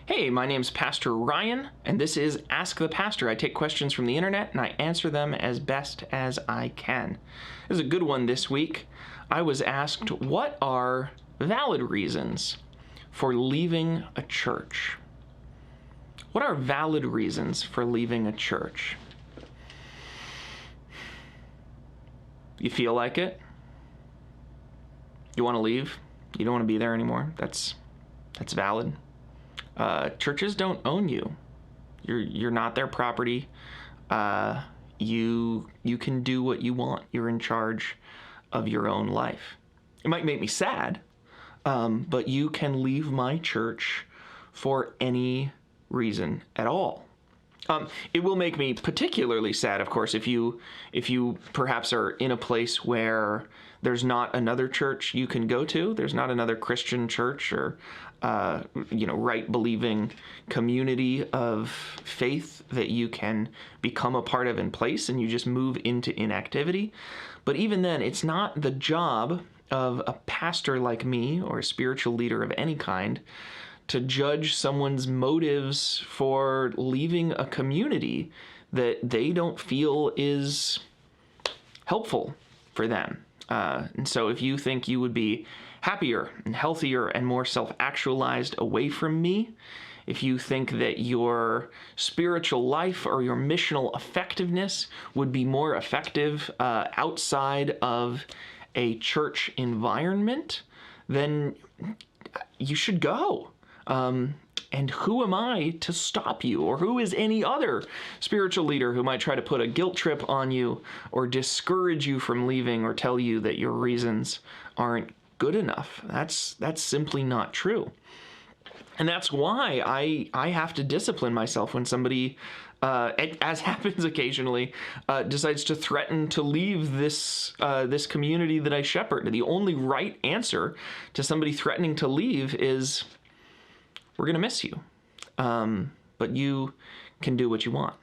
Hey, my name's Pastor Ryan, and this is Ask the Pastor. I take questions from the internet and I answer them as best as I can. This is a good one this week. I was asked, what are valid reasons for leaving a church? What are valid reasons for leaving a church? You feel like it? You want to leave? You don't want to be there anymore? That's valid. Churches don't own you. You're not their property. You can do what you want. You're in charge of your own life. It might make me sad, but you can leave my church for any reason at all. It will make me particularly sad, of course, if you perhaps are in a place where there's not another church you can go to. There's not another Christian church or right-believing community of faith that you can become a part of in place, and you just move into inactivity. But even then, it's not the job of a pastor like me or a spiritual leader of any kind to judge someone's motives for leaving a community that they don't feel is helpful for them. And so if you think you would be happier and healthier and more self-actualized away from me, if you think that your spiritual life or your missional effectiveness would be more effective outside of a church environment, then you should go. And who am I to stop you? Or who is any other spiritual leader who might try to put a guilt trip on you or discourage you from leaving or tell you that your reasons aren't good enough? That's simply not true. And that's why I have to discipline myself when somebody, as happens occasionally, decides to threaten to leave this community that I shepherd. The only right answer to somebody threatening to leave is, we're going to miss you, but you can do what you want.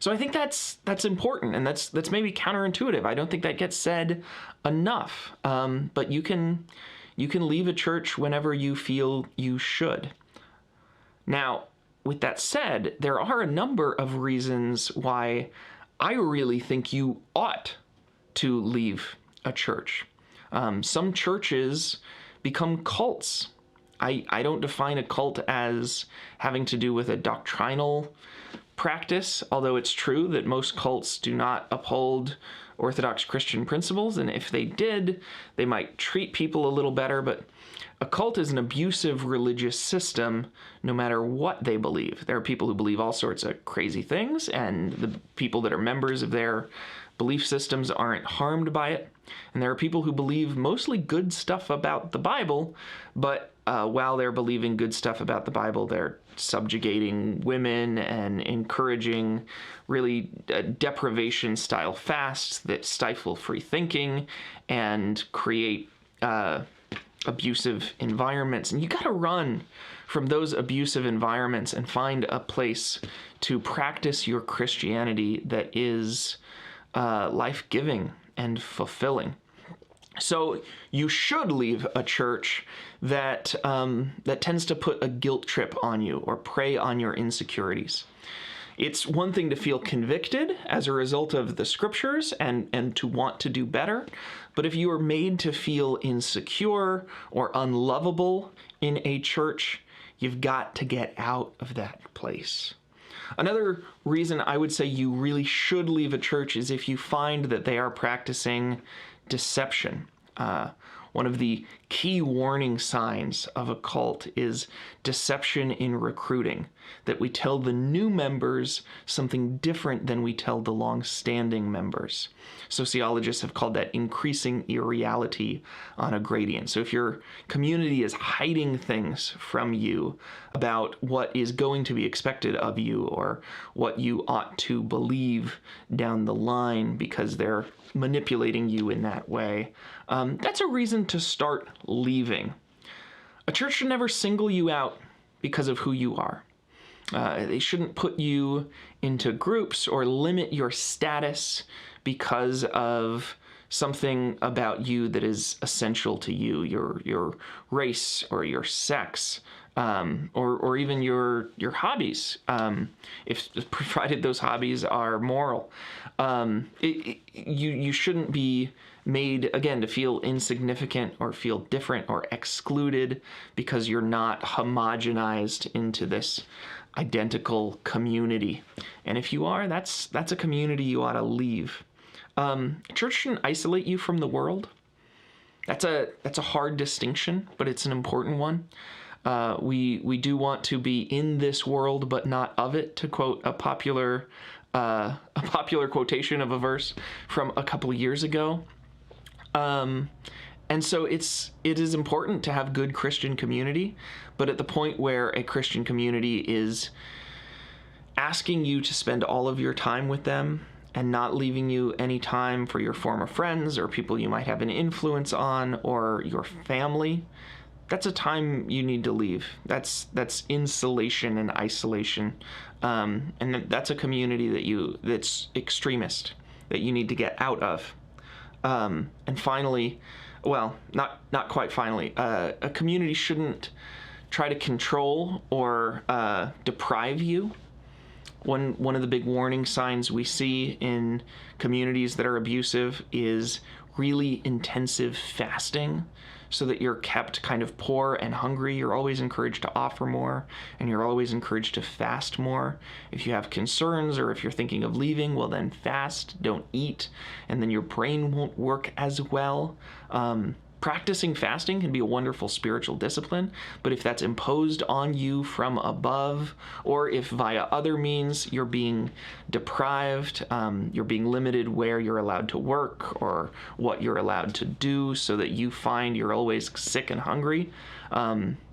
So I think that's important, and that's maybe counterintuitive. I don't think that gets said enough. But you can leave a church whenever you feel you should. Now, with that said, there are a number of reasons why I really think you ought to leave a church. Some churches become cults. I don't define a cult as having to do with a doctrinal practice, although it's true that most cults do not uphold Orthodox Christian principles, and if they did, they might treat people a little better, but a cult is an abusive religious system no matter what they believe. There are people who believe all sorts of crazy things, and the people that are members of their belief systems aren't harmed by it. And there are people who believe mostly good stuff about the Bible, but while they're believing good stuff about the Bible, they're subjugating women and encouraging really deprivation-style fasts that stifle free thinking and create abusive environments. And you got to run from those abusive environments and find a place to practice your Christianity that is life-giving and fulfilling. So you should leave a church that tends to put a guilt trip on you or prey on your insecurities. It's one thing to feel convicted as a result of the scriptures and to want to do better, but if you are made to feel insecure or unlovable in a church, you've got to get out of that place. Another reason I would say you really should leave a church is if you find that they are practicing deception. One of the key warning signs of a cult is deception in recruiting, that we tell the new members something different than we tell the long-standing members. Sociologists have called that increasing irreality on a gradient. So if your community is hiding things from you about what is going to be expected of you or what you ought to believe down the line because they're manipulating you in that way, that's a reason to start leaving. A church should never single you out because of who you are. They shouldn't put you into groups or limit your status because of something about you that is essential to you, your race or your sex, or even your hobbies, if provided those hobbies are moral. You shouldn't be made, again, to feel insignificant or feel different or excluded because you're not homogenized into this identical community. And if you are, that's a community you ought to leave. Church shouldn't isolate you from the world. That's a hard distinction, but it's an important one. We do want to be in this world, but not of it, to quote a popular quotation of a verse from a couple of years ago. And so it is important to have good Christian community, but at the point where a Christian community is asking you to spend all of your time with them and not leaving you any time for your former friends or people you might have an influence on or your family, that's a time you need to leave. That's insulation and isolation, and that's a community that's extremist that you need to get out of. And finally, well, not quite finally, a community shouldn't try to control or deprive you. One of the big warning signs we see in communities that are abusive is really intensive fasting, so that you're kept kind of poor and hungry. You're always encouraged to offer more, and you're always encouraged to fast more. If you have concerns or if you're thinking of leaving, well then fast, don't eat, and then your brain won't work as well. Practicing fasting can be a wonderful spiritual discipline, but if that's imposed on you from above, or if via other means you're being deprived, you're being limited where you're allowed to work or what you're allowed to do so that you find you're always sick and hungry,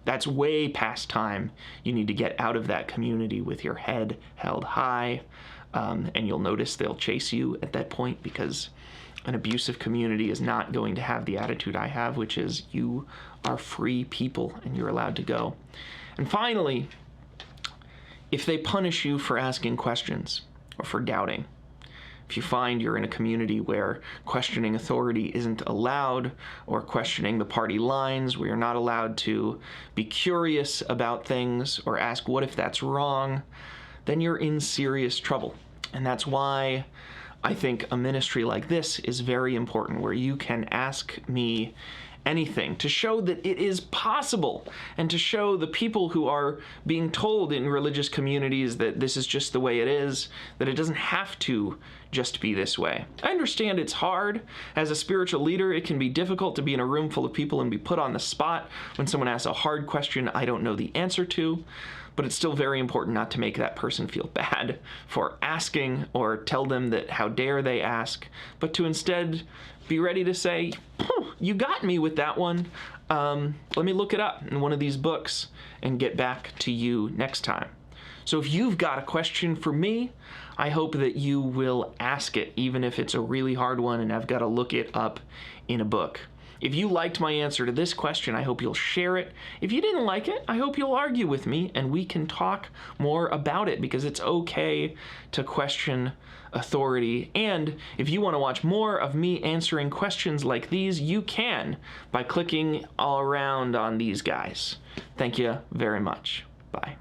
that's way past time. You need to get out of that community with your head held high, and you'll notice they'll chase you at that point, because an abusive community is not going to have the attitude I have, which is you are free people and you're allowed to go. And finally, if they punish you for asking questions or for doubting, if you find you're in a community where questioning authority isn't allowed, or questioning the party lines, where you're not allowed to be curious about things or ask what if that's wrong, then you're in serious trouble. And that's why I think a ministry like this is very important, where you can ask me anything to show that it is possible, and to show the people who are being told in religious communities that this is just the way it is, that it doesn't have to just be this way. I understand it's hard. As a spiritual leader, it can be difficult to be in a room full of people and be put on the spot when someone asks a hard question I don't know the answer to. But it's still very important not to make that person feel bad for asking or tell them that how dare they ask, but to instead be ready to say, you got me with that one. Let me look it up in one of these books and get back to you next time. So if you've got a question for me, I hope that you will ask it, even if it's a really hard one and I've got to look it up in a book. If you liked my answer to this question, I hope you'll share it. If you didn't like it, I hope you'll argue with me and we can talk more about it, because it's okay to question authority. And if you want to watch more of me answering questions like these, you can by clicking all around on these guys. Thank you very much. Bye.